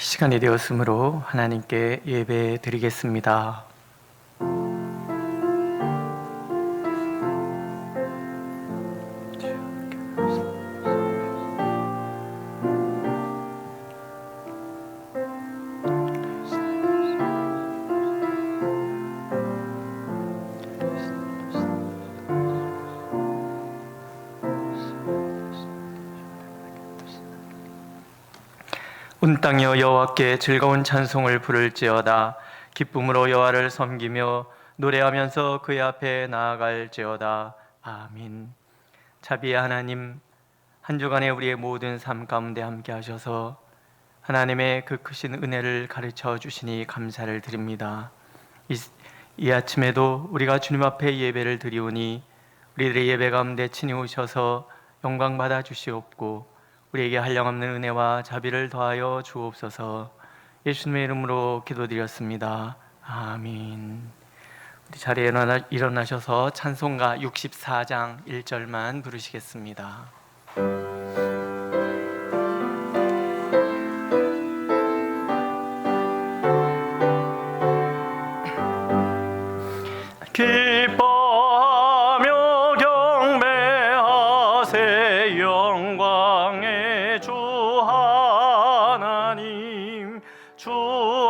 시간이 되었으므로 하나님께 예배 드리겠습니다. 온 땅이여 여호와께 즐거운 찬송을 부를지어다. 기쁨으로 여호와를 섬기며 노래하면서 그의 앞에 나아갈지어다. 아멘. 자비의 하나님, 한 주간의 우리의 모든 삶 가운데 함께 하셔서 하나님의 그 크신 은혜를 가르쳐 주시니 감사를 드립니다. 이 아침에도 우리가 주님 앞에 예배를 드리오니 우리들의 예배 가운데 친히 오셔서 영광 받아 주시옵고 우리에게 한량없는 은혜와 자비를 더하여 주옵소서. 예수님의 이름으로 기도드렸습니다. 아멘. 우리 자리에 일어나셔서 찬송가 64장 1절만 부르시겠습니다. 기뻐하며 경배하세 영광의 주 하나님. 주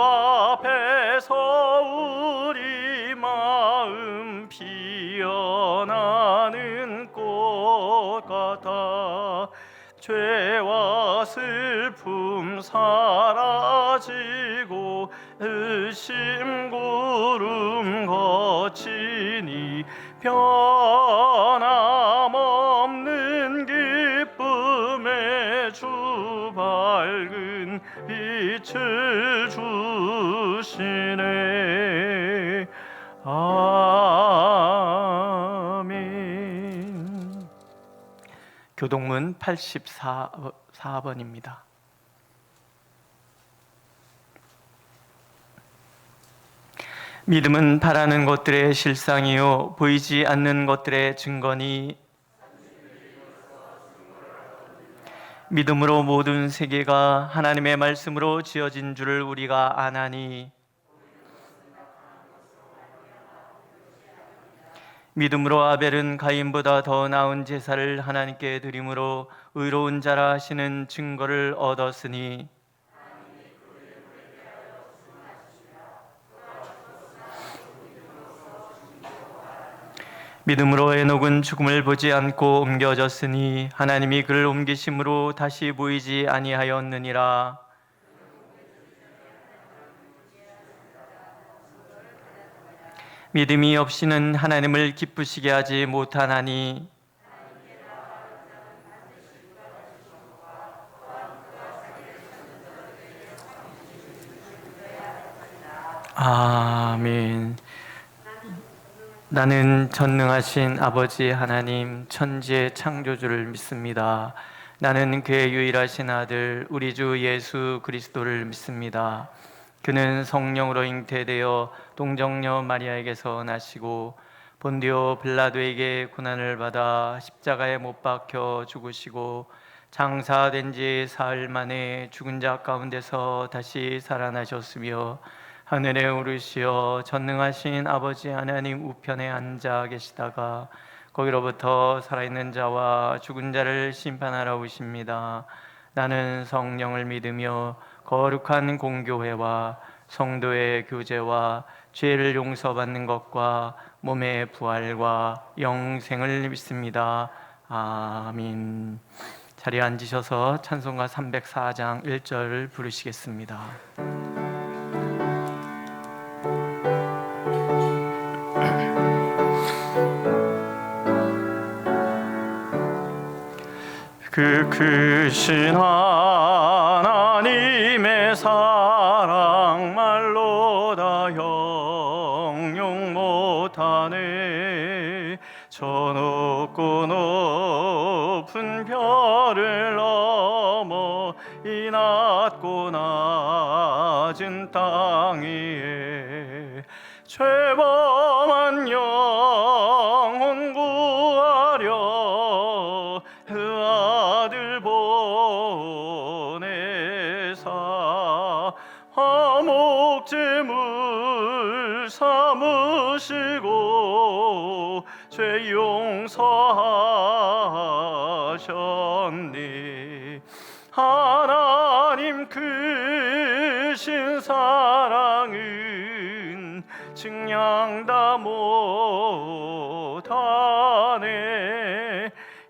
앞에서 우리 마음 피어나는 꽃 같아 죄와 슬픔 사라지고 의심 구름 거치니 변함없는 기쁨의 주 밝은 빛을 주시네. 아멘. 교동문 84번입니다. 믿음은 바라는 것들의 실상이요 보이지 않는 것들의 증거니 믿음으로 모든 세계가 하나님의 말씀으로 지어진 줄을 우리가 아나니 믿음으로 아벨은 가인보다 더 나은 제사를 하나님께 드림으로 의로운 자라 하시는 증거를 얻었으니 믿음으로 에녹은 죽음을 보지 않고 옮겨졌으니 하나님이 그를 옮기심으로 다시 보이지 아니하였느니라. 믿음이 없이는 하나님을 기쁘시게 하지 못하나니 아멘. 나는 전능하신 아버지 하나님 천지의 창조주를 믿습니다. 나는 그의 유일하신 아들 우리 주 예수 그리스도를 믿습니다. 그는 성령으로 잉태되어 동정녀 마리아에게서 나시고 본디오 빌라도에게 고난을 받아 십자가에 못 박혀 죽으시고 장사된 지 사흘 만에 죽은 자 가운데서 다시 살아나셨으며 하늘에 오르시어 전능하신 아버지 하나님 우편에 앉아 계시다가 거기로부터 살아있는 자와 죽은 자를 심판하러 오십니다. 나는 성령을 믿으며 거룩한 공교회와 성도의 교제와 죄를 용서받는 것과 몸의 부활과 영생을 믿습니다. 아멘. 자리에 앉으셔서 찬송가 304장 1절을 부르시겠습니다. 그 크신 하나님의 사랑 말로 다 형용 못하네. 저 높고 높은 별을 넘어 이 낮고 낮은 땅 위에 죄범한 영혼 구하려 그 아들 보내사 참으시고 죄 용서하셨니. 하나님 크신 사랑은 증량다 못하네.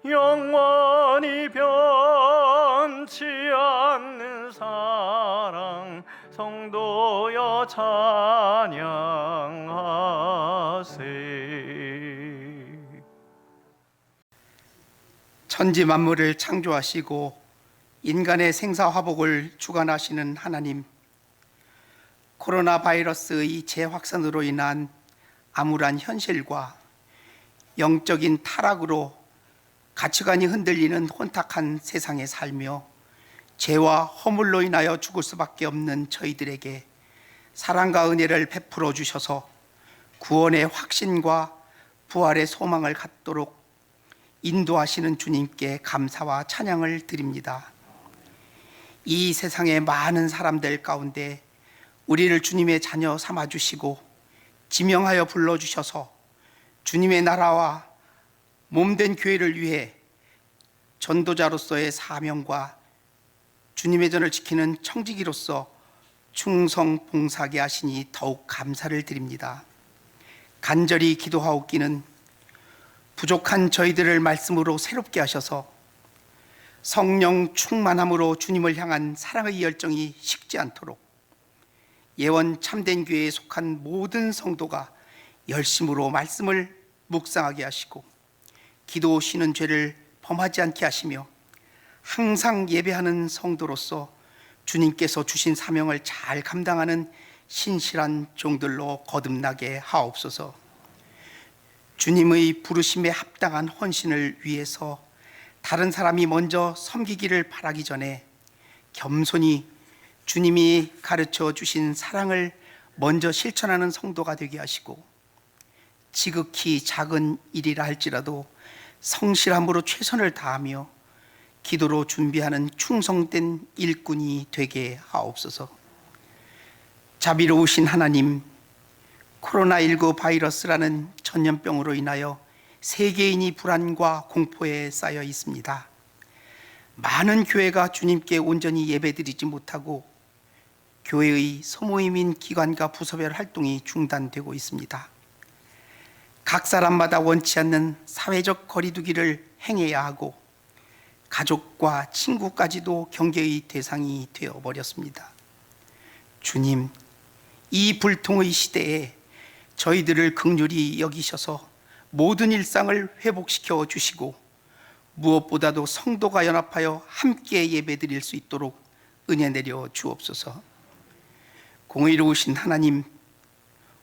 영원히 변치 않는 사랑 성도여 찬양하세. 천지 만물을 창조하시고 인간의 생사화복을 주관하시는 하나님, 코로나 바이러스의 재확산으로 인한 암울한 현실과 영적인 타락으로 가치관이 흔들리는 혼탁한 세상에 살며 죄와 허물로 인하여 죽을 수밖에 없는 저희들에게 사랑과 은혜를 베풀어 주셔서 구원의 확신과 부활의 소망을 갖도록 인도하시는 주님께 감사와 찬양을 드립니다. 이 세상의 많은 사람들 가운데 우리를 주님의 자녀 삼아주시고 지명하여 불러주셔서 주님의 나라와 몸된 교회를 위해 전도자로서의 사명과 주님의 전을 지키는 청지기로서 충성 봉사하게 하시니 더욱 감사를 드립니다. 간절히 기도하옵기는 부족한 저희들을 말씀으로 새롭게 하셔서 성령 충만함으로 주님을 향한 사랑의 열정이 식지 않도록 예원 참된 교회에 속한 모든 성도가 열심으로 말씀을 묵상하게 하시고 기도 쉬는 죄를 범하지 않게 하시며 항상 예배하는 성도로서 주님께서 주신 사명을 잘 감당하는 신실한 종들로 거듭나게 하옵소서. 주님의 부르심에 합당한 헌신을 위해서 다른 사람이 먼저 섬기기를 바라기 전에 겸손히 주님이 가르쳐 주신 사랑을 먼저 실천하는 성도가 되게 하시고 지극히 작은 일이라 할지라도 성실함으로 최선을 다하며 기도로 준비하는 충성된 일꾼이 되게 하옵소서. 자비로우신 하나님, 코로나19 바이러스라는 전염병으로 인하여 세계인이 불안과 공포에 쌓여 있습니다. 많은 교회가 주님께 온전히 예배드리지 못하고 교회의 소모임인 기관과 부서별 활동이 중단되고 있습니다. 각 사람마다 원치 않는 사회적 거리두기를 행해야 하고 가족과 친구까지도 경계의 대상이 되어버렸습니다. 주님, 이 불통의 시대에 저희들을 긍휼히 여기셔서 모든 일상을 회복시켜 주시고 무엇보다도 성도가 연합하여 함께 예배드릴 수 있도록 은혜 내려 주옵소서. 공의로우신 하나님,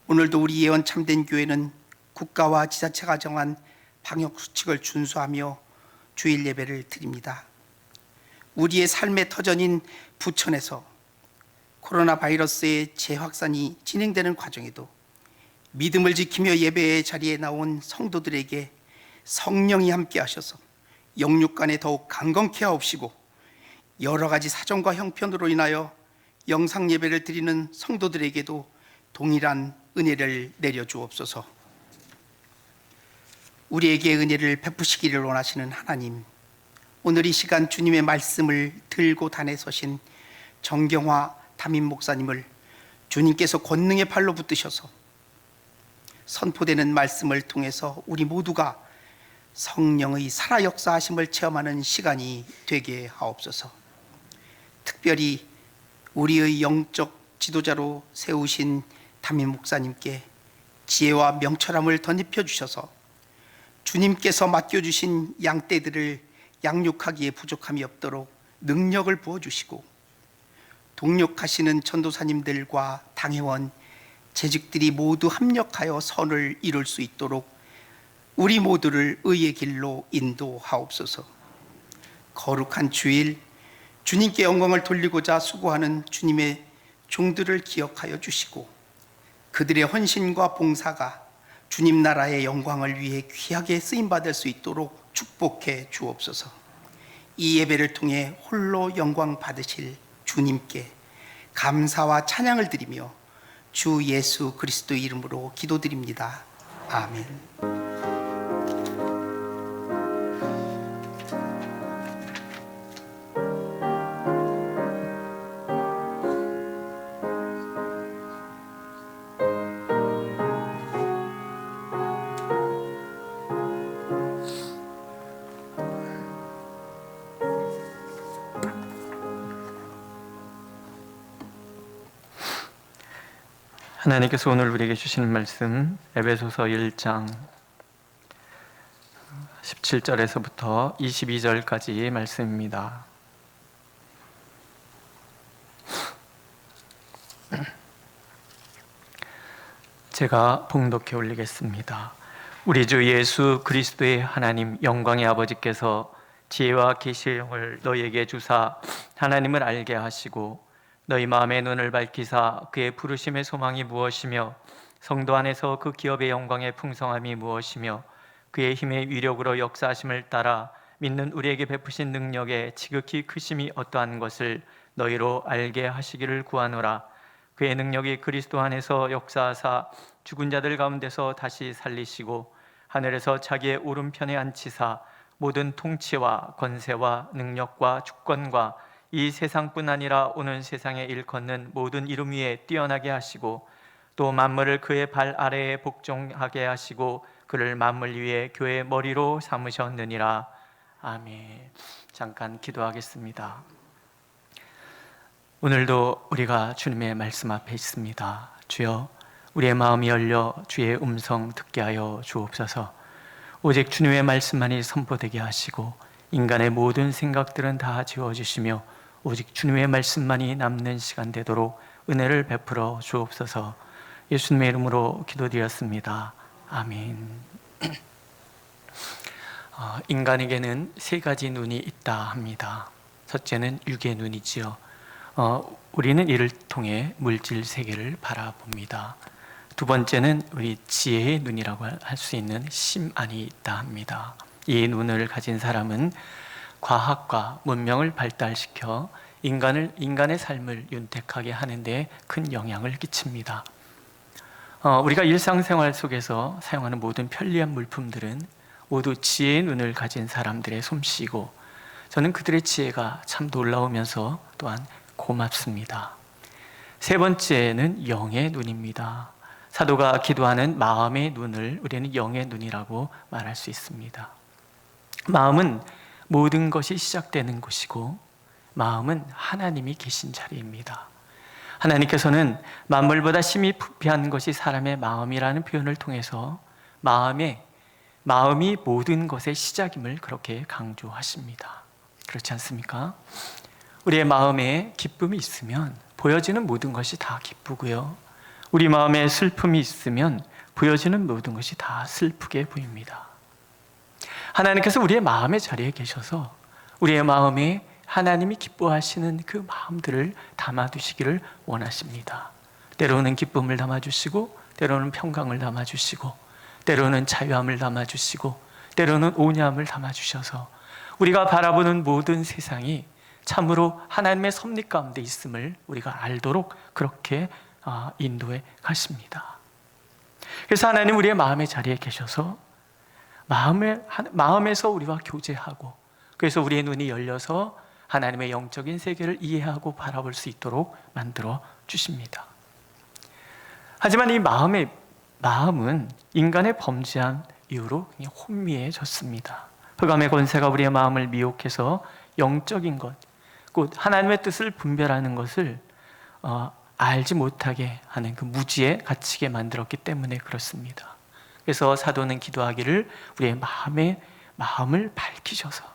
오늘도 우리 예원 참된 교회는 국가와 지자체가 정한 방역수칙을 준수하며 주일 예배를 드립니다. 우리의 삶의 터전인 부천에서 코로나 바이러스의 재확산이 진행되는 과정에도 믿음을 지키며 예배의 자리에 나온 성도들에게 성령이 함께 하셔서 영육간에 더욱 강건케 하옵시고 여러 가지 사정과 형편으로 인하여 영상 예배를 드리는 성도들에게도 동일한 은혜를 내려주옵소서. 우리에게 은혜를 베푸시기를 원하시는 하나님, 오늘 이 시간 주님의 말씀을 들고 단에 서신 정경화 담임 목사님을 주님께서 권능의 팔로 붙드셔서 선포되는 말씀을 통해서 우리 모두가 성령의 살아 역사하심을 체험하는 시간이 되게 하옵소서. 특별히 우리의 영적 지도자로 세우신 담임 목사님께 지혜와 명철함을 덧입혀 주셔서 주님께서 맡겨주신 양떼들을 양육하기에 부족함이 없도록 능력을 부어주시고 동력하시는 전도사님들과 당회원, 재직들이 모두 합력하여 선을 이룰 수 있도록 우리 모두를 의의 길로 인도하옵소서. 거룩한 주일, 주님께 영광을 돌리고자 수고하는 주님의 종들을 기억하여 주시고 그들의 헌신과 봉사가 주님 나라의 영광을 위해 귀하게 쓰임받을 수 있도록 축복해 주옵소서. 이 예배를 통해 홀로 영광 받으실 주님께 감사와 찬양을 드리며 주 예수 그리스도 이름으로 기도드립니다. 아멘. 하나님께서 오늘 우리에게 주시는 말씀 에베소서 1장 17절에서부터 22절까지 말씀입니다. 제가 봉독해 올리겠습니다. 우리 주 예수 그리스도의 하나님 영광의 아버지께서 지혜와 계시의 영을 너희에게 주사 하나님을 알게 하시고 너희 마음의 눈을 밝히사 그의 부르심의 소망이 무엇이며 성도 안에서 그 기업의 영광의 풍성함이 무엇이며 그의 힘의 위력으로 역사하심을 따라 믿는 우리에게 베푸신 능력의 지극히 크심이 어떠한 것을 너희로 알게 하시기를 구하노라. 그의 능력이 그리스도 안에서 역사하사 죽은 자들 가운데서 다시 살리시고 하늘에서 자기의 오른편에 앉히사 모든 통치와 권세와 능력과 주권과 이 세상뿐 아니라 오는 세상에 일컫는 모든 이름 위에 뛰어나게 하시고 또 만물을 그의 발 아래에 복종하게 하시고 그를 만물 위에 교회의 머리로 삼으셨느니라. 아멘. 잠깐 기도하겠습니다. 오늘도 우리가 주님의 말씀 앞에 있습니다. 주여, 우리의 마음이 열려 주의 음성 듣게 하여 주옵소서. 오직 주님의 말씀만이 선포되게 하시고 인간의 모든 생각들은 다 지워주시며 오직 주님의 말씀만이 남는 시간 되도록 은혜를 베풀어 주옵소서. 예수님의 이름으로 기도드렸습니다. 아멘. 인간에게는 세 가지 눈이 있다 합니다. 첫째는 육의 눈이지요. 우리는 이를 통해 물질 세계를 바라봅니다. 두 번째는 우리 지혜의 눈이라고 할 수 있는 심안이 있다 합니다. 이 눈을 가진 사람은 과학과 문명을 발달시켜 인간의 삶을 윤택하게 하는 데 큰 영향을 끼칩니다. 우리가 일상생활 속에서 사용하는 모든 편리한 물품들은 모두 지혜의 눈을 가진 사람들의 솜씨이고 저는 그들의 지혜가 참 놀라우면서 또한 고맙습니다. 세 번째는 영의 눈입니다. 사도가 기도하는 마음의 눈을 우리는 영의 눈이라고 말할 수 있습니다. 마음은 모든 것이 시작되는 곳이고 마음은 하나님이 계신 자리입니다. 하나님께서는 만물보다 심히 부패한 것이 사람의 마음이라는 표현을 통해서 마음이 모든 것의 시작임을 그렇게 강조하십니다. 그렇지 않습니까? 우리의 마음에 기쁨이 있으면 보여지는 모든 것이 다 기쁘고요. 우리 마음에 슬픔이 있으면 보여지는 모든 것이 다 슬프게 보입니다. 하나님께서 우리의 마음의 자리에 계셔서 우리의 마음에 하나님이 기뻐하시는 그 마음들을 담아두시기를 원하십니다. 때로는 기쁨을 담아주시고 때로는 평강을 담아주시고 때로는 자유함을 담아주시고 때로는 온유함을 담아주셔서 우리가 바라보는 모든 세상이 참으로 하나님의 섭리 가운데 있음을 우리가 알도록 그렇게 인도해 가십니다. 그래서 하나님 우리의 마음의 자리에 계셔서 마음에서 우리와 교제하고 그래서 우리의 눈이 열려서 하나님의 영적인 세계를 이해하고 바라볼 수 있도록 만들어 주십니다. 하지만 이 마음은 인간의 범죄한 이후로 혼미해졌습니다. 흑암의 권세가 우리의 마음을 미혹해서 영적인 것, 곧 하나님의 뜻을 분별하는 것을 알지 못하게 하는 그 무지에 갇히게 만들었기 때문에 그렇습니다. 그래서 사도는 기도하기를 우리의 마음을 밝히셔서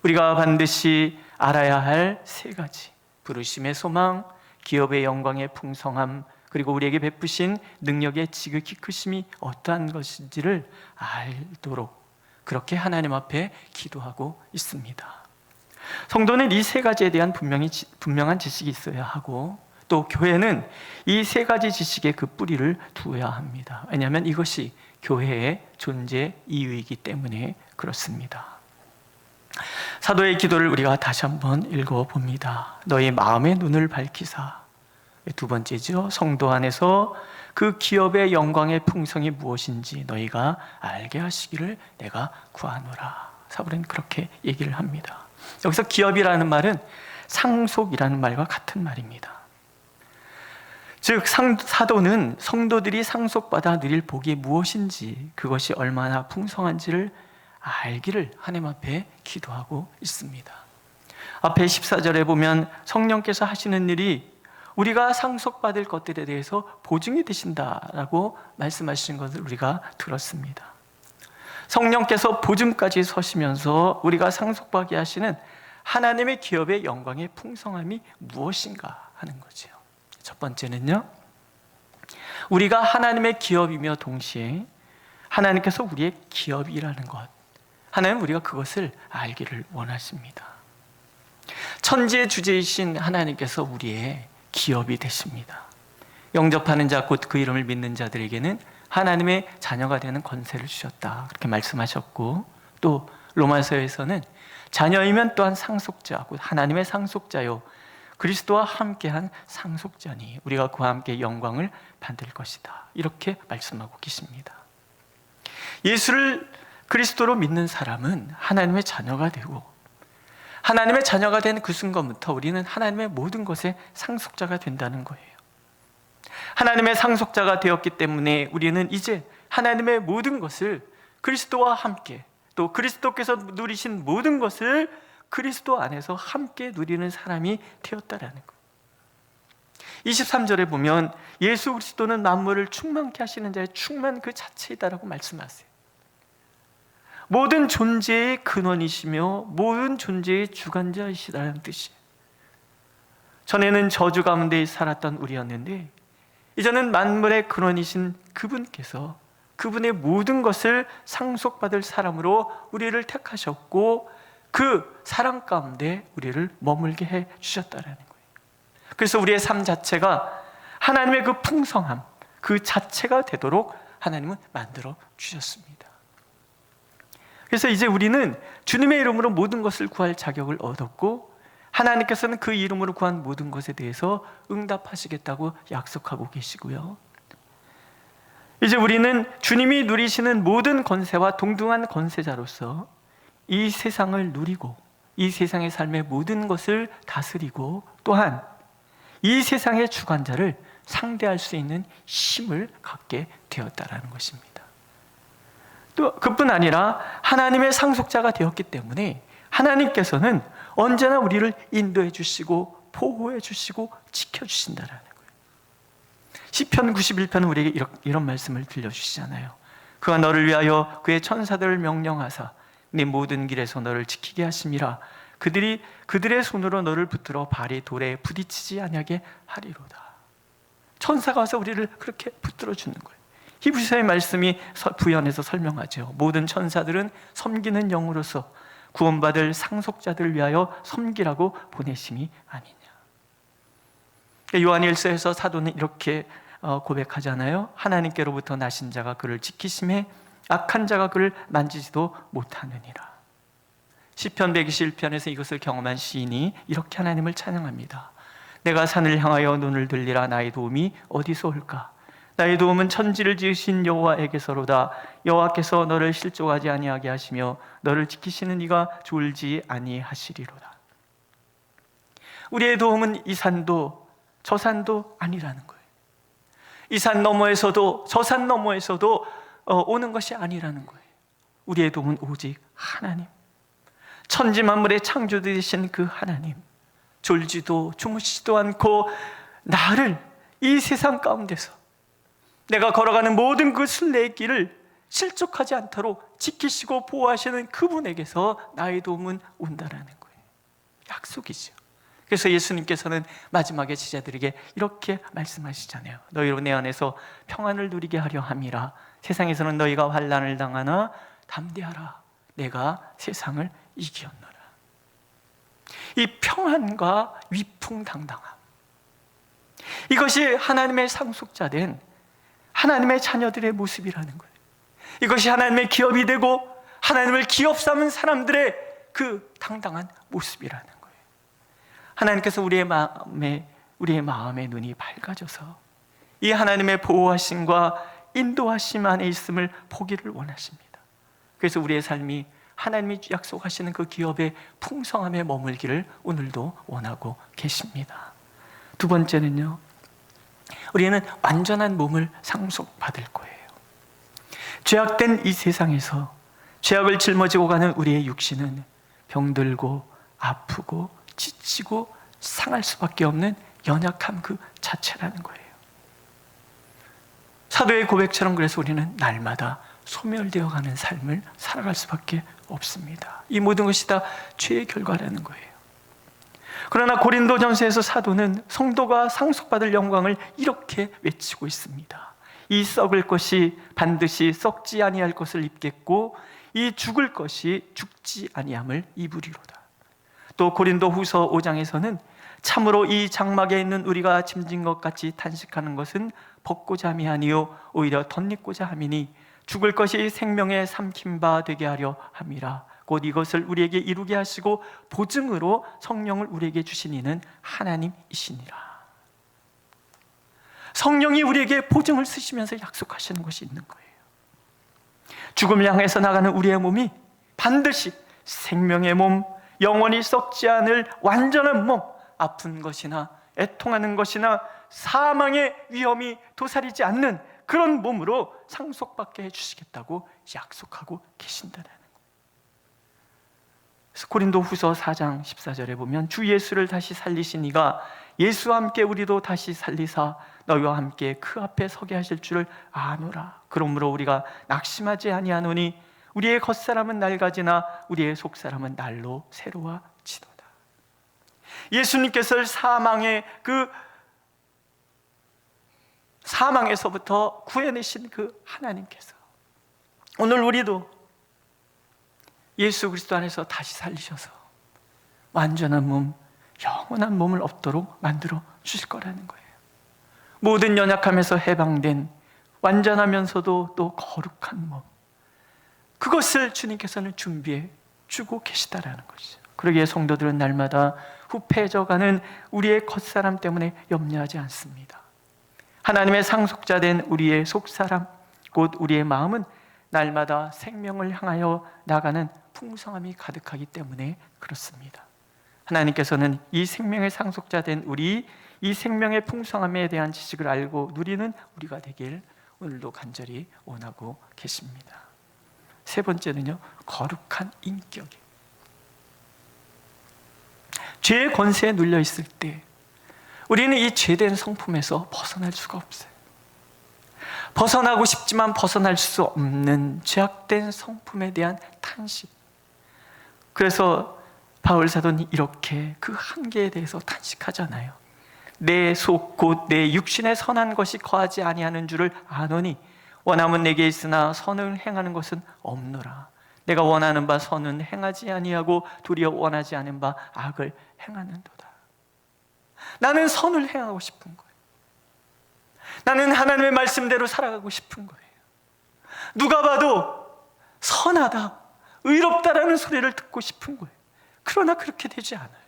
우리가 반드시 알아야 할 세 가지, 부르심의 소망, 기업의 영광의 풍성함, 그리고 우리에게 베푸신 능력의 지극히 크심이 어떠한 것인지를 알도록 그렇게 하나님 앞에 기도하고 있습니다. 성도는 이 세 가지에 대한 분명한 지식이 있어야 하고 또 교회는 이 세 가지 지식의 그 뿌리를 두어야 합니다. 왜냐하면 이것이 교회의 존재 이유이기 때문에 그렇습니다. 사도의 기도를 우리가 다시 한번 읽어봅니다. 너희 마음의 눈을 밝히사 두 번째죠. 성도 안에서 그 기업의 영광의 풍성이 무엇인지 너희가 알게 하시기를 내가 구하노라. 사울은 그렇게 얘기를 합니다. 여기서 기업이라는 말은 상속이라는 말과 같은 말입니다. 즉 사도는 성도들이 상속받아 누릴 복이 무엇인지, 그것이 얼마나 풍성한지를 알기를 하나님 앞에 기도하고 있습니다. 앞에 14절에 보면 성령께서 하시는 일이 우리가 상속받을 것들에 대해서 보증이 되신다라고 말씀하시는 것을 우리가 들었습니다. 성령께서 보증까지 서시면서 우리가 상속받게 하시는 하나님의 기업의 영광의 풍성함이 무엇인가 하는 거죠. 첫 번째는요, 우리가 하나님의 기업이며 동시에 하나님께서 우리의 기업이라는 것, 하나님 우리가 그것을 알기를 원하십니다. 천지의 주제이신 하나님께서 우리의 기업이 되십니다. 영접하는 자 곧 그 이름을 믿는 자들에게는 하나님의 자녀가 되는 권세를 주셨다, 그렇게 말씀하셨고, 또 로마서에서는 자녀이면 또한 상속자, 곧 하나님의 상속자요 그리스도와 함께한 상속자니 우리가 그와 함께 영광을 받을 것이다, 이렇게 말씀하고 계십니다. 예수를 그리스도로 믿는 사람은 하나님의 자녀가 되고, 하나님의 자녀가 된 그 순간부터 우리는 하나님의 모든 것의 상속자가 된다는 거예요. 하나님의 상속자가 되었기 때문에 우리는 이제 하나님의 모든 것을 그리스도와 함께, 또 그리스도께서 누리신 모든 것을 그리스도 안에서 함께 누리는 사람이 되었다라는 거예요. 23절에 보면 예수 그리스도는 만물을 충만케 하시는 자의 충만 그 자체이다라고 말씀하세요. 모든 존재의 근원이시며 모든 존재의 주관자이시다는 뜻이에요. 전에는 저주 가운데 살았던 우리였는데 이제는 만물의 근원이신 그분께서 그분의 모든 것을 상속받을 사람으로 우리를 택하셨고 그 사랑 가운데 우리를 머물게 해 주셨다라는 거예요. 그래서 우리의 삶 자체가 하나님의 그 풍성함 그 자체가 되도록 하나님은 만들어 주셨습니다. 그래서 이제 우리는 주님의 이름으로 모든 것을 구할 자격을 얻었고, 하나님께서는 그 이름으로 구한 모든 것에 대해서 응답하시겠다고 약속하고 계시고요, 이제 우리는 주님이 누리시는 모든 권세와 동등한 권세자로서 이 세상을 누리고 이 세상의 삶의 모든 것을 다스리고, 또한 이 세상의 주관자를 상대할 수 있는 힘을 갖게 되었다라는 것입니다. 또 그뿐 아니라 하나님의 상속자가 되었기 때문에 하나님께서는 언제나 우리를 인도해 주시고 보호해 주시고 지켜 주신다라는 거예요. 시편 91편은 우리에게 이런 말씀을 들려주시잖아요. 그가 너를 위하여 그의 천사들을 명령하사 네 모든 길에서 너를 지키게 하심이라. 그들의 손으로 너를 붙들어 발이 돌에 부딪히지 아니하게 하리로다. 천사가 와서 우리를 그렇게 붙들어 주는 거예요. 히브리서의 말씀이 부연해서 설명하죠. 모든 천사들은 섬기는 영으로서 구원받을 상속자들을 위하여 섬기라고 보내심이 아니냐. 요한일서에서 사도는 이렇게 고백하잖아요. 하나님께로부터 나신 자가 그를 지키심에 악한 자가 그를 만지지도 못하느니라. 시편 121편에서 이것을 경험한 시인이 이렇게 하나님을 찬양합니다. 내가 산을 향하여 눈을 들리라. 나의 도움이 어디서 올까? 나의 도움은 천지를 지으신 여호와에게서로다. 여호와께서 너를 실족하지 아니하게 하시며 너를 지키시는 이가 졸지 아니하시리로다. 우리의 도움은 이 산도 저 산도 아니라는 거예요. 이 산 너머에서도 저 산 너머에서도 오는 것이 아니라는 거예요. 우리의 도움은 오직 하나님, 천지 만물의 창조되신 그 하나님, 졸지도 주무시지도 않고 나를 이 세상 가운데서 내가 걸어가는 모든 그 순례의 길을 실족하지 않도록 지키시고 보호하시는 그분에게서 나의 도움은 온다라는 거예요. 약속이죠. 그래서 예수님께서는 마지막에 제자들에게 이렇게 말씀하시잖아요. 너희로 내 안에서 평안을 누리게 하려 함이라. 세상에서는 너희가 환난을 당하나 담대하라. 내가 세상을 이기었노라. 이 평안과 위풍당당함, 이것이 하나님의 상속자된 하나님의 자녀들의 모습이라는 거예요. 이것이 하나님의 기업이 되고 하나님을 기업 삼은 사람들의 그 당당한 모습이라는 거예요. 하나님께서 우리의 마음에 우리의 마음의 눈이 밝아져서 이 하나님의 보호하심과 인도하심 안에 있음을 보기를 원하십니다. 그래서 우리의 삶이 하나님이 약속하시는 그 기업의 풍성함에 머물기를 오늘도 원하고 계십니다. 두 번째는요, 우리는 완전한 몸을 상속받을 거예요. 죄악된 이 세상에서 죄악을 짊어지고 가는 우리의 육신은 병들고 아프고 지치고 상할 수밖에 없는 연약함 그 자체라는 거예요. 사도의 고백처럼 그래서 우리는 날마다 소멸되어 가는 삶을 살아갈 수밖에 없습니다. 이 모든 것이 다 죄의 결과라는 거예요. 그러나 고린도전서에서 사도는 성도가 상속받을 영광을 이렇게 외치고 있습니다. 이 썩을 것이 반드시 썩지 아니할 것을 입겠고 이 죽을 것이 죽지 아니함을 입으리로다. 또 고린도후서 5장에서는 참으로 이 장막에 있는 우리가 짐진 것 같이 탄식하는 것은 벗고자 함이 아니요 오히려 덧입고자 함이니 죽을 것이 생명에 삼킨 바 되게 하려 함이라. 곧 이것을 우리에게 이루게 하시고 보증으로 성령을 우리에게 주신 이는 하나님이시니라. 성령이 우리에게 보증을 쓰시면서 약속하시는 것이 있는 거예요. 죽음을 향해서 나가는 우리의 몸이 반드시 생명의 몸, 영원히 썩지 않을 완전한 몸, 아픈 것이나 애통하는 것이나 사망의 위험이 도사리지 않는 그런 몸으로 상속받게 해주시겠다고 약속하고 계신다는 거예요. 그래서 고린도후서 4장 14절에 보면 주 예수를 다시 살리신 이가 예수와 함께 우리도 다시 살리사 너희와 함께 그 앞에 서게 하실 줄을 아노라. 그러므로 우리가 낙심하지 아니하노니 우리의 겉사람은 낡아지나 우리의 속사람은 날로 새로워지도다. 예수님께서 사망에서부터 구해내신 그 하나님께서 오늘 우리도 예수 그리스도 안에서 다시 살리셔서 완전한 몸, 영원한 몸을 얻도록 만들어 주실 거라는 거예요. 모든 연약함에서 해방된 완전하면서도 또 거룩한 몸, 그것을 주님께서는 준비해 주고 계시다라는 것이죠. 그러기에 성도들은 날마다 후패해져가는 우리의 겉사람 때문에 염려하지 않습니다. 하나님의 상속자된 우리의 속사람, 곧 우리의 마음은 날마다 생명을 향하여 나가는 풍성함이 가득하기 때문에 그렇습니다. 하나님께서는 이 생명의 상속자된 우리, 이 생명의 풍성함에 대한 지식을 알고 누리는 우리가 되길 오늘도 간절히 원하고 계십니다. 세 번째는요, 거룩한 인격이에요. 죄의 권세에 눌려 있을 때 우리는 이 죄된 성품에서 벗어날 수가 없어요. 벗어나고 싶지만 벗어날 수 없는 죄악된 성품에 대한 탄식. 그래서 바울 사도는 이렇게 그 한계에 대해서 탄식하잖아요. 내 속 곧 내 육신에 선한 것이 거하지 아니하는 줄을 아노니 원함은 내게 있으나 선을 행하는 것은 없노라. 내가 원하는 바 선은 행하지 아니하고 도리어 원하지 않은 바 악을 행하는도다. 나는 선을 행하고 싶은 거예요. 나는 하나님의 말씀대로 살아가고 싶은 거예요. 누가 봐도 선하다, 의롭다라는 소리를 듣고 싶은 거예요. 그러나 그렇게 되지 않아요.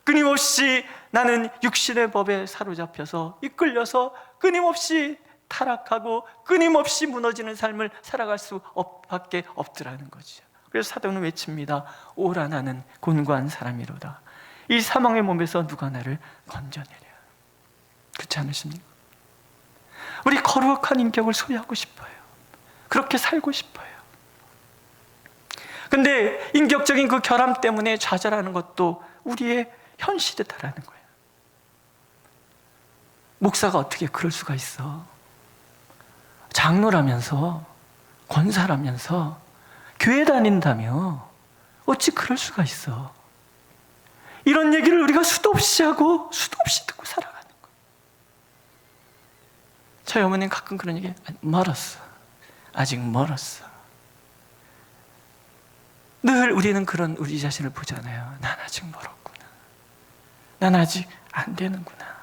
끊임없이 나는 육신의 법에 사로잡혀서 이끌려서 끊임없이 타락하고 끊임없이 무너지는 삶을 살아갈 수밖에 없더라는 거죠. 그래서 사도는 외칩니다. 오라 나는 곤고한 사람이로다. 이 사망의 몸에서 누가 나를 건져내랴. 그렇지 않으십니까? 우리 거룩한 인격을 소유하고 싶어요. 그렇게 살고 싶어요. 근데 인격적인 그 결함 때문에 좌절하는 것도 우리의 현실이다라는 거예요. 목사가 어떻게 그럴 수가 있어? 장로라면서, 권사라면서, 교회 다닌다며 어찌 그럴 수가 있어? 이런 얘기를 우리가 수도 없이 하고 수도 없이 듣고 살아가는 거예요. 저희 어머니는 가끔 그런 얘기, 멀었어. 아직 멀었어. 늘 우리는 그런 우리 자신을 보잖아요. 난 아직 멀었구나. 난 아직 안 되는구나.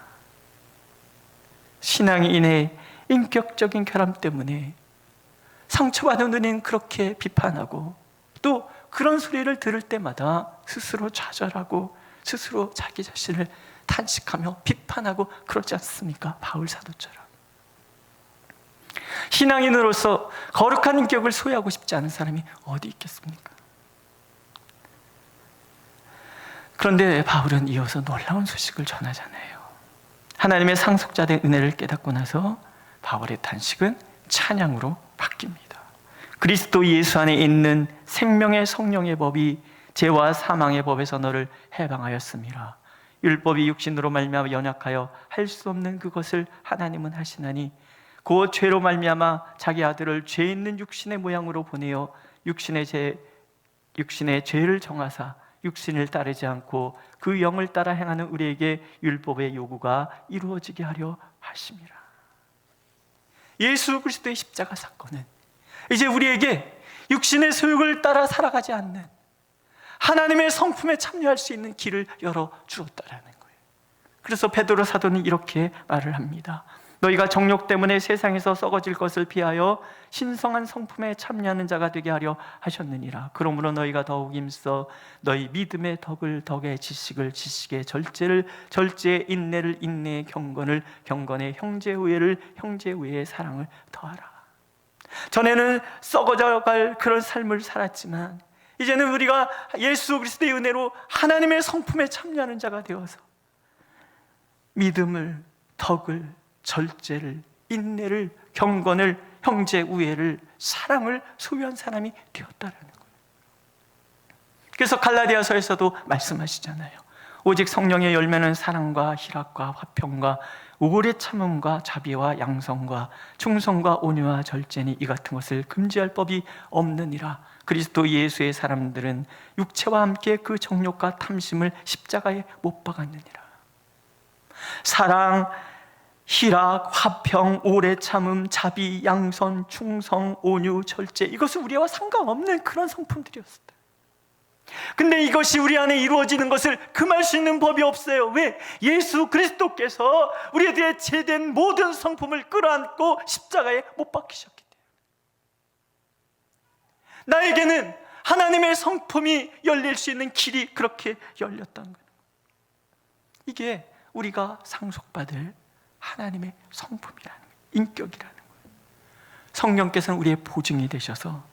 신앙이 인해 인격적인 결함 때문에 상처받은 우리는 그렇게 비판하고 또 그런 소리를 들을 때마다 스스로 좌절하고 스스로 자기 자신을 탄식하며 비판하고 그러지 않습니까? 바울 사도처럼. 신앙인으로서 거룩한 인격을 소유하고 싶지 않은 사람이 어디 있겠습니까? 그런데 바울은 이어서 놀라운 소식을 전하잖아요. 하나님의 상속자된 은혜를 깨닫고 나서 바울의 탄식은 찬양으로 바뀝니다. 그리스도 예수 안에 있는 생명의 성령의 법이 죄와 사망의 법에서 너를 해방하였음이라. 율법이 육신으로 말미암아 연약하여 할 수 없는 그것을 하나님은 하시나니 그 죄로 말미암아 자기 아들을 죄 있는 육신의 모양으로 보내어 육신의 죄를 정하사 육신을 따르지 않고 그 영을 따라 행하는 우리에게 율법의 요구가 이루어지게 하려 하심이라. 예수 그리스도의 십자가 사건은 이제 우리에게 육신의 소욕을 따라 살아가지 않는 하나님의 성품에 참여할 수 있는 길을 열어주었다라는 거예요. 그래서 베드로 사도는 이렇게 말을 합니다. 너희가 정욕 때문에 세상에서 썩어질 것을 피하여 신성한 성품에 참여하는 자가 되게 하려 하셨느니라. 그러므로 너희가 더욱 힘써 너희 믿음의 덕을 덕에, 지식을 지식에, 절제를 절제에, 인내를 인내에, 경건을 경건에, 형제 우애를 형제 우애에, 사랑을 더하라. 전에는 썩어져갈 그런 삶을 살았지만 이제는 우리가 예수 그리스도의 은혜로 하나님의 성품에 참여하는 자가 되어서 믿음을, 덕을, 절제를, 인내를, 경건을, 형제 우애를, 사랑을 소유한 사람이 되었다라는 거예요. 그래서 갈라디아서에서도 말씀하시잖아요. 오직 성령의 열매는 사랑과 희락과 화평과 오래 참음과 자비와 양성과 충성과 온유와 절제니 이 같은 것을 금지할 법이 없느니라. 그리스도 예수의 사람들은 육체와 함께 그 정욕과 탐심을 십자가에 못 박았느니라. 사랑, 희락, 화평, 오래 참음, 자비, 양선, 충성, 온유, 절제, 이것은 우리와 상관없는 그런 성품들이었어요. 근데 이것이 우리 안에 이루어지는 것을 금할 수 있는 법이 없어요. 왜? 예수 그리스도께서 우리들의 죄된 모든 성품을 끌어안고 십자가에 못 박히셨기 때문에 나에게는 하나님의 성품이 열릴 수 있는 길이 그렇게 열렸다는 거예요. 이게 우리가 상속받을 하나님의 성품이라는 거예요. 인격이라는 거예요. 성령께서는 우리의 보증이 되셔서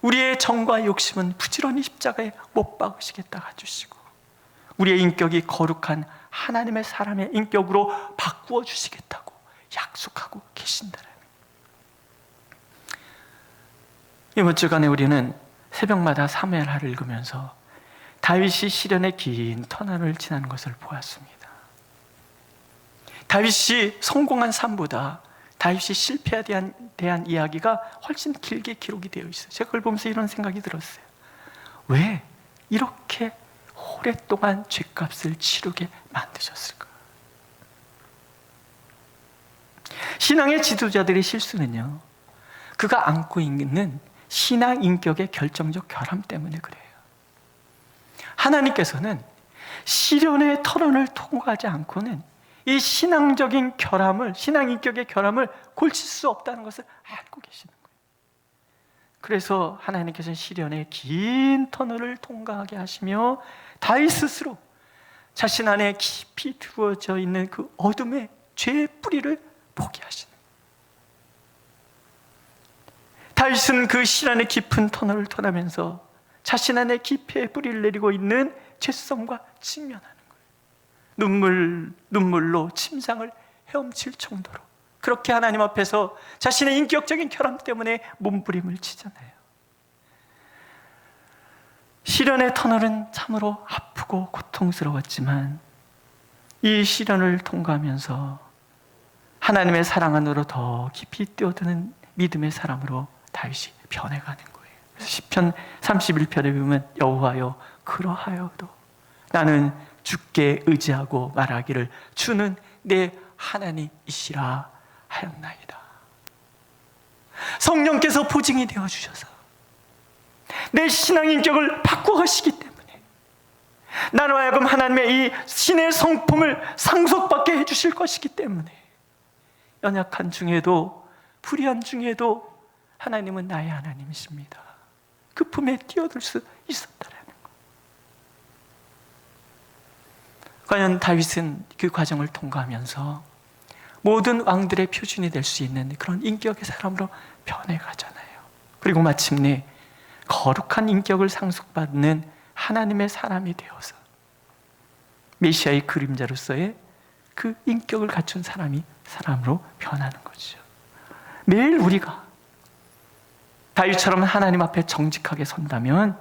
우리의 정과 욕심은 부지런히 십자가에 못 박으시겠다 해주시고 우리의 인격이 거룩한 하나님의 사람의 인격으로 바꾸어 주시겠다고 약속하고 계신다는 거예요. 이번 주간에 우리는 새벽마다 사무엘하를 읽으면서 다윗이 시련의 긴 터널을 지나는 것을 보았습니다. 다윗이 성공한 삶보다 다윗이 실패에 대한 이야기가 훨씬 길게 기록이 되어 있어요. 제가 그걸 보면서 이런 생각이 들었어요. 왜 이렇게 오랫동안 죗값을 치르게 만드셨을까? 신앙의 지도자들의 실수는요, 그가 안고 있는 신앙 인격의 결정적 결함 때문에 그래요. 하나님께서는 시련의 터널을 통과하지 않고는 이 신앙적인 결함을, 신앙 인격의 결함을 고칠 수 없다는 것을 알고 계시는 거예요. 그래서 하나님께서는 시련의 긴 터널을 통과하게 하시며 다윗 스스로 자신 안에 깊이 두어져 있는 그 어둠의 죄의 뿌리를 보게 하시는 거예요. 다윗은 그 시련의 깊은 터널을 떠나면서 자신 안에 깊이 뿌리를 내리고 있는 죄성과 직면하는 거예요. 눈물로 침상을 헤엄칠 정도로 그렇게 하나님 앞에서 자신의 인격적인 결함 때문에 몸부림을 치잖아요. 시련의 터널은 참으로 아프고 고통스러웠지만 이 시련을 통과하면서 하나님의 사랑 안으로 더 깊이 뛰어드는 믿음의 사람으로 다윗이 변해가는 거예요. 그래서 시편 31편에 보면 여호와여 그러하여도 나는 주께 의지하고 말하기를 주는 내 하나님이시라 하였나이다. 성령께서 보증이 되어주셔서 내 신앙 인격을 바꿔가시기 때문에 나로 하여금 하나님의 이 신의 성품을 상속받게 해주실 것이기 때문에 연약한 중에도 불의한 중에도 하나님은 나의 하나님이십니다. 그 품에 뛰어들 수 있었다라는 거. 과연 다윗은 그 과정을 통과하면서 모든 왕들의 표준이 될 수 있는 그런 인격의 사람으로 변해가잖아요. 그리고 마침내 거룩한 인격을 상속받는 하나님의 사람이 되어서 메시아의 그림자로서의 그 인격을 갖춘 사람으로 변하는 거죠. 매일 우리가 다윗처럼 하나님 앞에 정직하게 선다면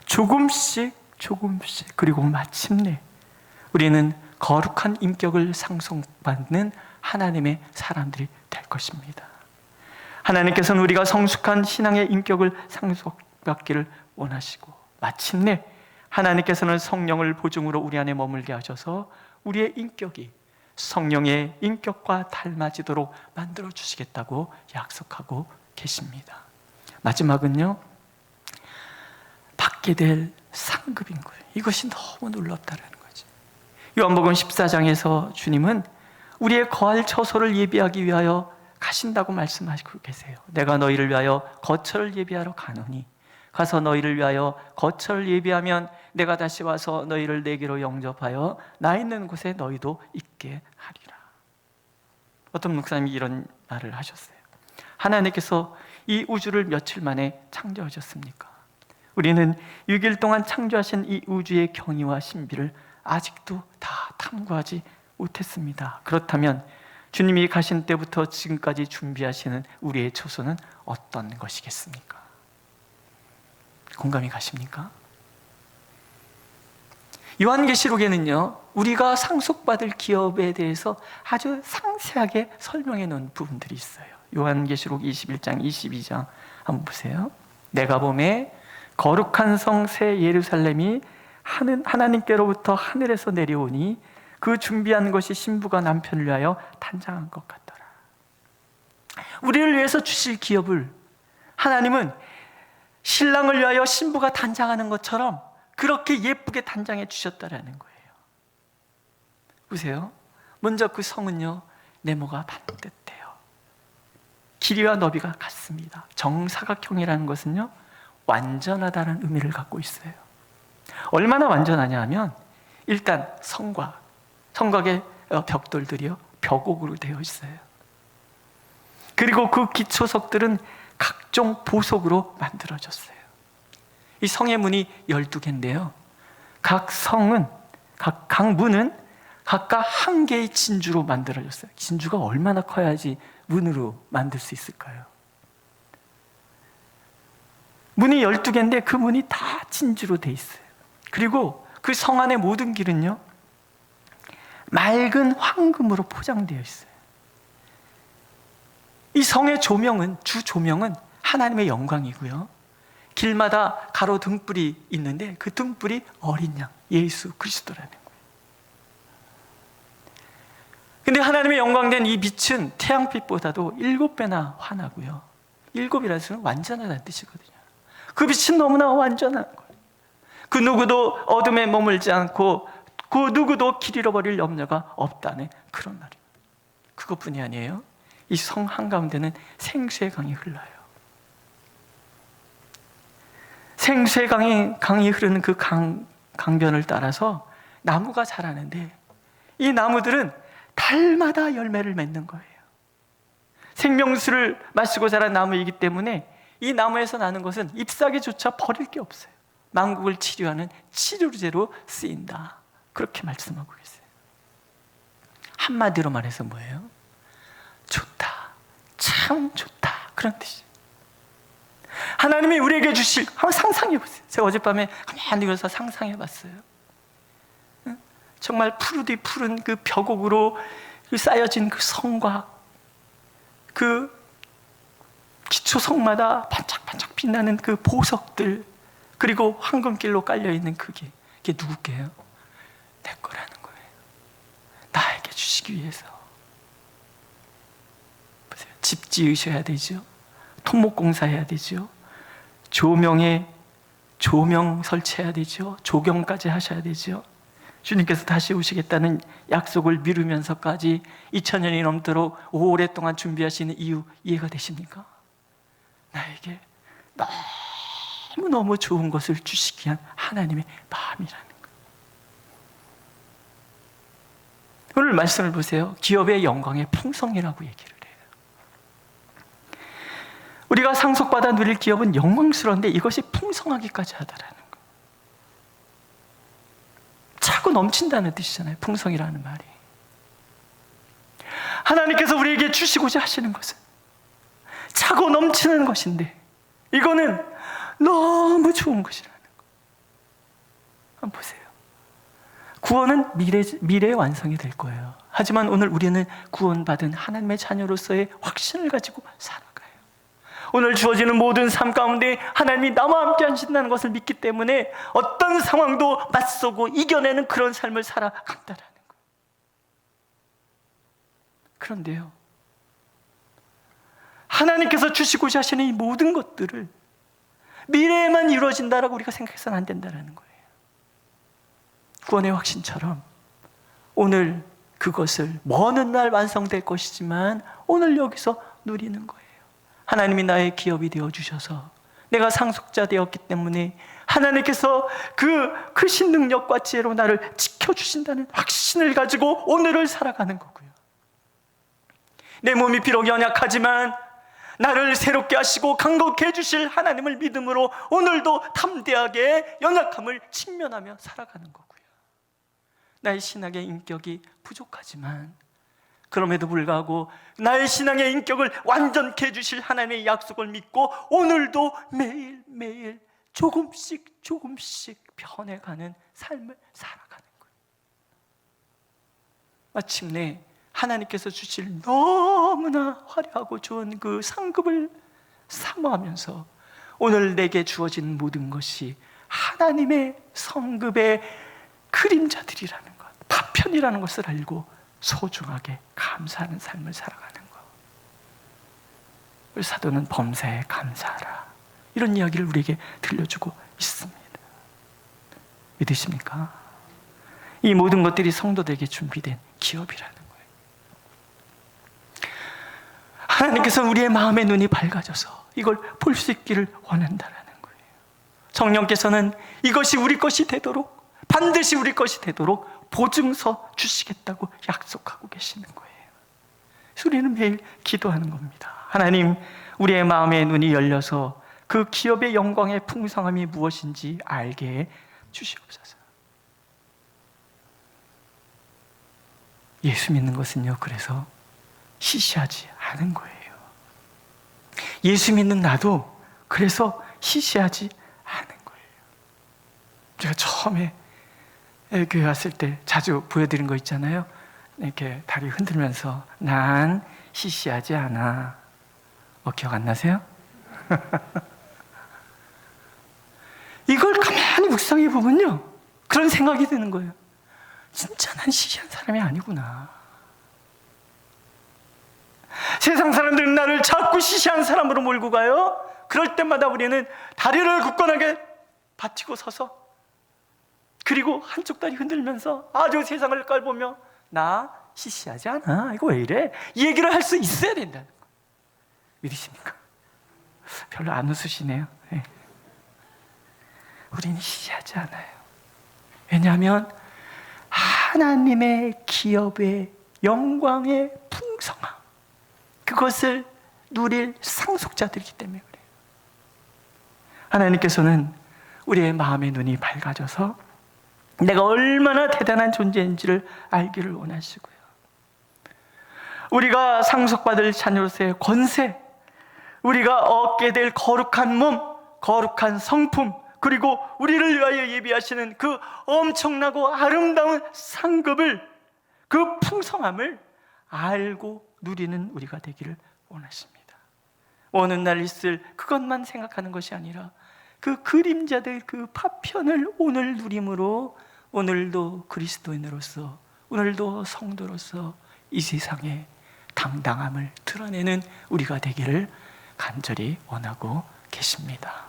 조금씩 그리고 마침내 우리는 거룩한 인격을 상속받는 하나님의 사람들이 될 것입니다. 하나님께서는 우리가 성숙한 신앙의 인격을 상속받기를 원하시고 마침내 하나님께서는 성령을 보증으로 우리 안에 머물게 하셔서 우리의 인격이 성령의 인격과 닮아지도록 만들어 주시겠다고 약속하고 계십니다. 마지막은요, 받게 될 상급인 거예요. 이것이 너무 놀랍다라는 거죠. 요한복음 14장에서 주님은 우리의 거할 처소를 예비하기 위하여 가신다고 말씀하시고 계세요. 내가 너희를 위하여 거처를 예비하러 가노니 가서 너희를 위하여 거처를 예비하면 내가 다시 와서 너희를 내게로 영접하여 나 있는 곳에 너희도 있게 하리라. 어떤 목사님이 이런 말을 하셨어요. 하나님께서 이 우주를 며칠 만에 창조하셨습니까? 우리는 6일 동안 창조하신 이 우주의 경위와 신비를 아직도 다 탐구하지 못했습니다. 그렇다면 주님이 가신 때부터 지금까지 준비하시는 우리의 처소는 어떤 것이겠습니까? 공감이 가십니까? 요한계시록에는요, 우리가 상속받을 기업에 대해서 아주 상세하게 설명해 놓은 부분들이 있어요. 요한계시록 21장, 22장 한번 보세요. 내가 보매 거룩한 성 새 예루살렘이 하나님께로부터 하늘에서 내려오니 그 준비한 것이 신부가 남편을 위하여 단장한 것 같더라. 우리를 위해서 주실 기업을 하나님은 신랑을 위하여 신부가 단장하는 것처럼 그렇게 예쁘게 단장해 주셨다라는 거예요. 보세요. 먼저 그 성은요, 네모가 반듯해요. 길이와 너비가 같습니다. 정사각형이라는 것은요, 완전하다는 의미를 갖고 있어요. 얼마나 완전하냐 하면 일단 성곽의 벽돌들이요, 벽옥으로 되어 있어요. 그리고 그 기초석들은 각종 보석으로 만들어졌어요. 이 성의 문이 12개인데요 각 문은 각각 한 개의 진주로 만들어졌어요. 진주가 얼마나 커야지 문으로 만들 수 있을까요? 문이 12개인데 그 문이 다 진주로 돼 있어요. 그리고 그 성 안의 모든 길은요, 맑은 황금으로 포장되어 있어요. 이 성의 조명은, 주 조명은 하나님의 영광이고요, 길마다 가로 등불이 있는데 그 등불이 어린 양 예수 그리스도라는 거예요. 근데 하나님의 영광된 이 빛은 태양빛보다도 7배나 환하고요, 7이라는 수는 완전하다는 뜻이거든요. 그 빛은 너무나 완전한 거예요. 그 누구도 어둠에 머물지 않고 그 누구도 길 잃어버릴 염려가 없다는 그런 말이에요. 그것뿐이 아니에요. 이 성 한가운데는 생수의 강이 흘러요. 생수의 강이 흐르는 그 강변을 따라서 나무가 자라는데 이 나무들은 달마다 열매를 맺는 거예요. 생명수를 마시고 자란 나무이기 때문에 이 나무에서 나는 것은 잎사귀조차 버릴 게 없어요. 만국을 치료하는 치료제로 쓰인다. 그렇게 말씀하고 계세요. 한마디로 말해서 뭐예요? 좋다, 참 좋다, 그런 뜻이에요. 하나님이 우리에게 주실, 한번 상상해 보세요. 제가 어젯밤에 가만히 누워서 상상해 봤어요. 정말 푸르디 푸른 그 벽옥으로 쌓여진 그 성과, 그 기초성마다 반짝반짝 빛나는 그 보석들, 그리고 황금길로 깔려있는 그게 누구게요? 내 거라는 거예요. 나에게 주시기 위해서. 보세요. 집 지으셔야 되죠. 토목공사 해야 되죠. 조명 설치해야 되죠. 조경까지 하셔야 되죠. 주님께서 다시 오시겠다는 약속을 미루면서까지 2000년이 넘도록 오랫동안 준비하시는 이유 이해가 되십니까? 나에게 너무너무 좋은 것을 주시기 위한 하나님의 마음이라는 거예요. 오늘 말씀을 보세요. 기업의 영광의 풍성이라고 얘기를 해요. 우리가 상속받아 누릴 기업은 영광스러운데 이것이 풍성하기까지 하다라는 거. 차고 넘친다는 뜻이잖아요. 풍성이라는 말이. 하나님께서 우리에게 주시고자 하시는 것은 차고 넘치는 것인데 이거는 너무 좋은 것이라는 거. 한번 보세요. 구원은 미래의 완성이 될 거예요. 하지만 오늘 우리는 구원받은 하나님의 자녀로서의 확신을 가지고 살아가요. 오늘 주어지는 모든 삶 가운데 하나님이 나와 함께 하신다는 것을 믿기 때문에 어떤 상황도 맞서고 이겨내는 그런 삶을 살아간다라는 거예요. 그런데요, 하나님께서 주시고자 하시는 이 모든 것들을 미래에만 이루어진다라고 우리가 생각해서는 안 된다는 거예요. 구원의 확신처럼 오늘 그것을 먼 훗날 완성될 것이지만 오늘 여기서 누리는 거예요. 하나님이 나의 기업이 되어주셔서 내가 상속자 되었기 때문에 하나님께서 그 크신 능력과 지혜로 나를 지켜주신다는 확신을 가지고 오늘을 살아가는 거고요. 내 몸이 비록 연약하지만 나를 새롭게 하시고 강건케 해주실 하나님을 믿음으로 오늘도 담대하게 연약함을 직면하며 살아가는 거고요. 나의 신앙의 인격이 부족하지만 그럼에도 불구하고 나의 신앙의 인격을 완전케 해주실 하나님의 약속을 믿고 오늘도 매일매일 조금씩 변해가는 삶을 살아가는 거예요. 마침내 하나님께서 주실 너무나 화려하고 좋은 그 상급을 사모하면서 오늘 내게 주어진 모든 것이 하나님의 성급의 그림자들이라는 것, 파편이라는 것을 알고 소중하게 감사하는 삶을 살아가는 것. 우리 사도는 범사에 감사하라, 이런 이야기를 우리에게 들려주고 있습니다. 믿으십니까? 이 모든 것들이 성도들에게 준비된 기업이라는 거예요. 하나님께서 우리의 마음의 눈이 밝아져서 이걸 볼 수 있기를 원한다라는 거예요. 성령께서는 이것이 우리 것이 되도록, 반드시 우리 것이 되도록 보증서 주시겠다고 약속하고 계시는 거예요. 우리는 매일 기도하는 겁니다. 하나님, 우리의 마음의 눈이 열려서 그 기업의 영광의 풍성함이 무엇인지 알게 주시옵소서. 예수 믿는 것은요, 그래서 시시하지 않은 거예요. 예수 믿는 나도 그래서 시시하지 않은 거예요. 제가 처음에 교회 왔을 때 자주 보여드린 거 있잖아요. 이렇게 다리 흔들면서 난 시시하지 않아. 기억 안 나세요? 이걸 가만히 묵상해 보면요, 그런 생각이 드는 거예요. 진짜 난 시시한 사람이 아니구나. 세상 사람들은 나를 자꾸 시시한 사람으로 몰고 가요. 그럴 때마다 우리는 다리를 굳건하게 받치고 서서, 그리고 한쪽 다리 흔들면서 아주 세상을 깔보며 나 시시하지 않아, 이거 왜 이래? 이 얘기를 할 수 있어야 된다는 거. 믿으십니까? 별로 안 웃으시네요. 네. 우리는 시시하지 않아요. 왜냐하면 하나님의 기업의 영광의 풍성함, 그것을 누릴 상속자들이기 때문에 그래요. 하나님께서는 우리의 마음의 눈이 밝아져서 내가 얼마나 대단한 존재인지를 알기를 원하시고요. 우리가 상속받을 자녀로서의 권세, 우리가 얻게 될 거룩한 몸, 거룩한 성품, 그리고 우리를 위하여 예비하시는 그 엄청나고 아름다운 상급을, 그 풍성함을 알고 누리는 우리가 되기를 원하십니다. 어느 날 있을 그것만 생각하는 것이 아니라 그 그림자들, 그 파편을 오늘 누림으로 오늘도 그리스도인으로서, 오늘도 성도로서 이 세상에 당당함을 드러내는 우리가 되기를 간절히 원하고 계십니다.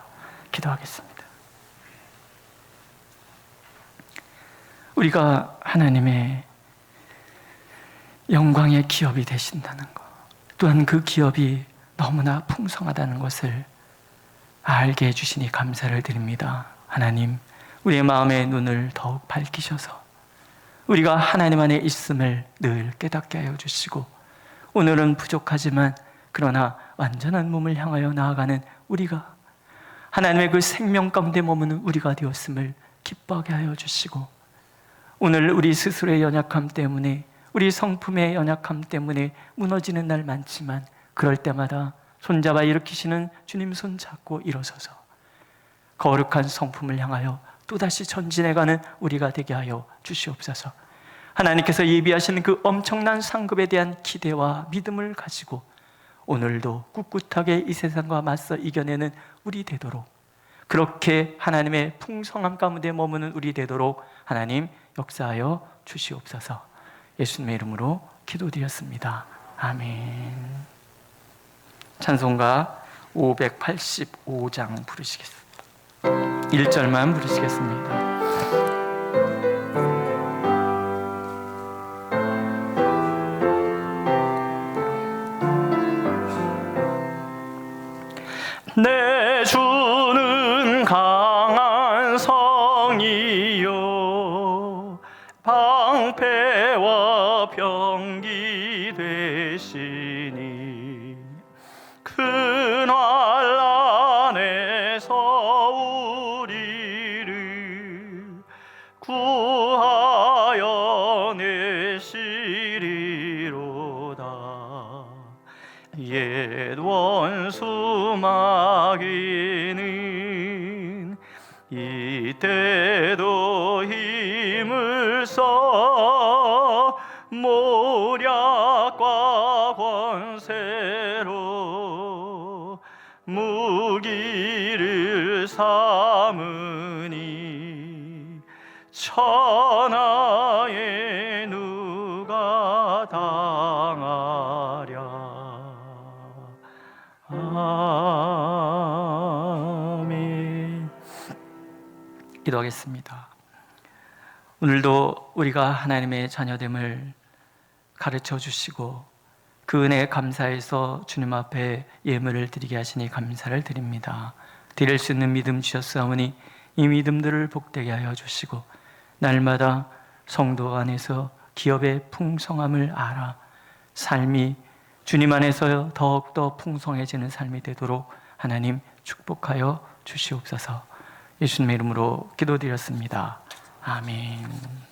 기도하겠습니다. 우리가 하나님의 영광의 기업이 되신다는 것, 또한 그 기업이 너무나 풍성하다는 것을 알게 해주시니 감사를 드립니다. 하나님, 우리의 마음의 눈을 더욱 밝히셔서 우리가 하나님 안에 있음을 늘 깨닫게 하여 주시고, 오늘은 부족하지만 그러나 완전한 몸을 향하여 나아가는 우리가, 하나님의 그 생명 가운데 머무는 우리가 되었음을 기뻐하게 하여 주시고, 오늘 우리 스스로의 연약함 때문에, 우리 성품의 연약함 때문에 무너지는 날 많지만, 그럴 때마다 손잡아 일으키시는 주님 손 잡고 일어서서 거룩한 성품을 향하여 또다시 전진해가는 우리가 되게 하여 주시옵소서. 하나님께서 예비하시는 그 엄청난 상급에 대한 기대와 믿음을 가지고 오늘도 꿋꿋하게 이 세상과 맞서 이겨내는 우리 되도록, 그렇게 하나님의 풍성함 가운데 머무는 우리 되도록 하나님 역사하여 주시옵소서. 예수님의 이름으로 기도드렸습니다. 아멘. 찬송가 585장 부르시겠습니다. 1절만 부르시겠습니다. 내 주는 강한 성이요 방패와 병기 되시니, 그 난에서 우리를 구하여 내시리로다. 옛 원수 마귀는 이때도 힘을 써 모략과 권세로 무기를 삼으니, 천하에 누가 당하랴. 아멘. 기도하겠습니다. 오늘도 우리가 하나님의 자녀됨을 가르쳐 주시고 그 은혜에 감사해서 주님 앞에 예물을 드리게 하시니 감사를 드립니다. 드릴 수 있는 믿음 주셨사오니 이 믿음들을 복되게 하여 주시고, 날마다 성도 안에서 기업의 풍성함을 알아 삶이 주님 안에서 더욱더 풍성해지는 삶이 되도록 하나님 축복하여 주시옵소서. 예수님의 이름으로 기도드렸습니다. 아멘.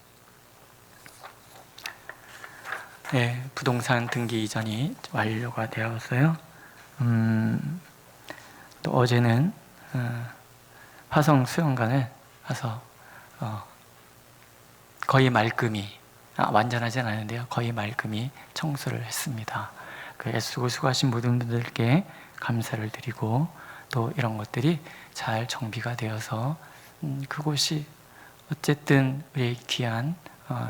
네, 부동산 등기 이전이 완료가 되었어요. 또 어제는 화성 수영관을 가서 거의 말끔히, 완전하진 않은데요, 거의 말끔히 청소를 했습니다. 그 수고하신 모든 분들께 감사를 드리고, 또 이런 것들이 잘 정비가 되어서 그곳이 어쨌든 우리의 귀한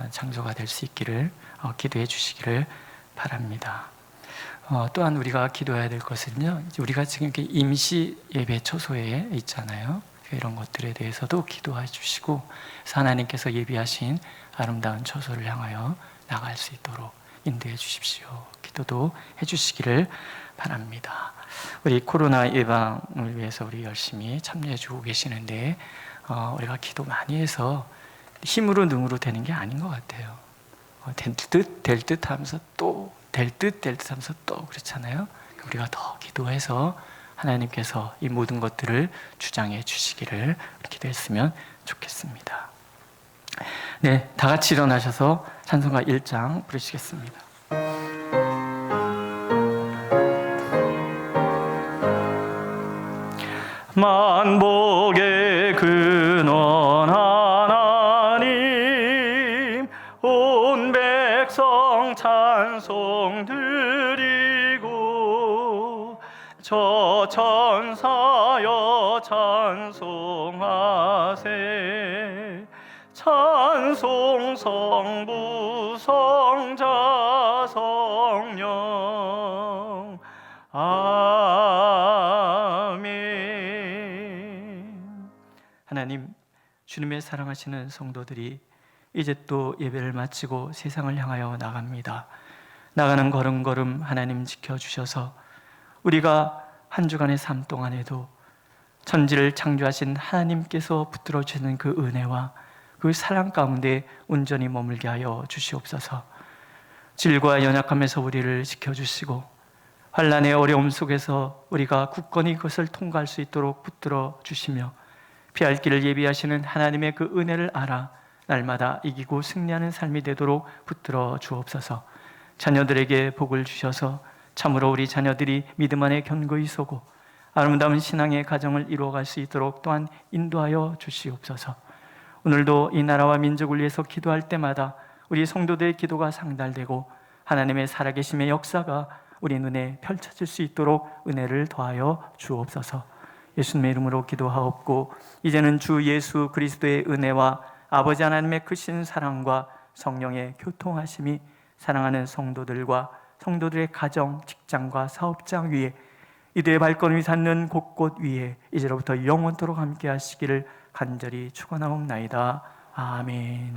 장소가 될 수 있기를 기도해 주시기를 바랍니다. 또한 우리가 기도해야 될 것은요, 우리가 지금 이렇게 임시 예배 처소에 있잖아요. 이런 것들에 대해서도 기도해 주시고, 하나님께서 예비하신 아름다운 처소를 향하여 나갈 수 있도록 인도해 주십시오. 기도도 해 주시기를 바랍니다. 우리 코로나 예방을 위해서 우리 열심히 참여해 주고 계시는데, 우리가 기도 많이 해서 힘으로 능으로 되는 게 아닌 것 같아요. 될 듯 하면서 또 될 듯 하면서 또 그렇잖아요. 우리가 더 기도해서 하나님께서 이 모든 것들을 주장해 주시기를 기도했으면 좋겠습니다. 네, 다 같이 일어나셔서 찬송가 1장 부르시겠습니다. 만복의 근원 하나님, 온 백성 찬송 드리고, 저 천사여 찬송하세. 찬송 성부 성자 성령. 아멘. 하나님, 주님의 사랑하시는 성도들이 이제 또 예배를 마치고 세상을 향하여 나갑니다. 나가는 걸음걸음 하나님 지켜주셔서 우리가 한 주간의 삶 동안에도 천지를 창조하신 하나님께서 붙들어 주시는 그 은혜와 그 사랑 가운데 온전히 머물게 하여 주시옵소서. 질과 연약함에서 우리를 지켜주시고 환난의 어려움 속에서 우리가 굳건히 그것을 통과할 수 있도록 붙들어 주시며 피할 길을 예비하시는 하나님의 그 은혜를 알아 날마다 이기고 승리하는 삶이 되도록 붙들어 주옵소서. 자녀들에게 복을 주셔서 참으로 우리 자녀들이 믿음 안에 견고히 서고 아름다운 신앙의 가정을 이루어갈 수 있도록 또한 인도하여 주시옵소서. 오늘도 이 나라와 민족을 위해서 기도할 때마다 우리 성도들의 기도가 상달되고 하나님의 살아계심의 역사가 우리 눈에 펼쳐질 수 있도록 은혜를 더하여 주옵소서. 예수님의 이름으로 기도하옵고 이제는 주 예수 그리스도의 은혜와 아버지 하나님의 크신 사랑과 성령의 교통하심이 사랑하는 성도들과 성도들의 가정, 직장과 사업장 위에 이들의 발걸음이 닿는 곳곳 위에 이제로부터 영원토록 함께 하시기를 간절히 축원하옵나이다. 아멘.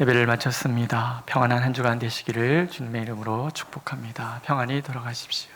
예배를 마쳤습니다. 평안한 한 주간 되시기를 주님의 이름으로 축복합니다. 평안히 돌아가십시오.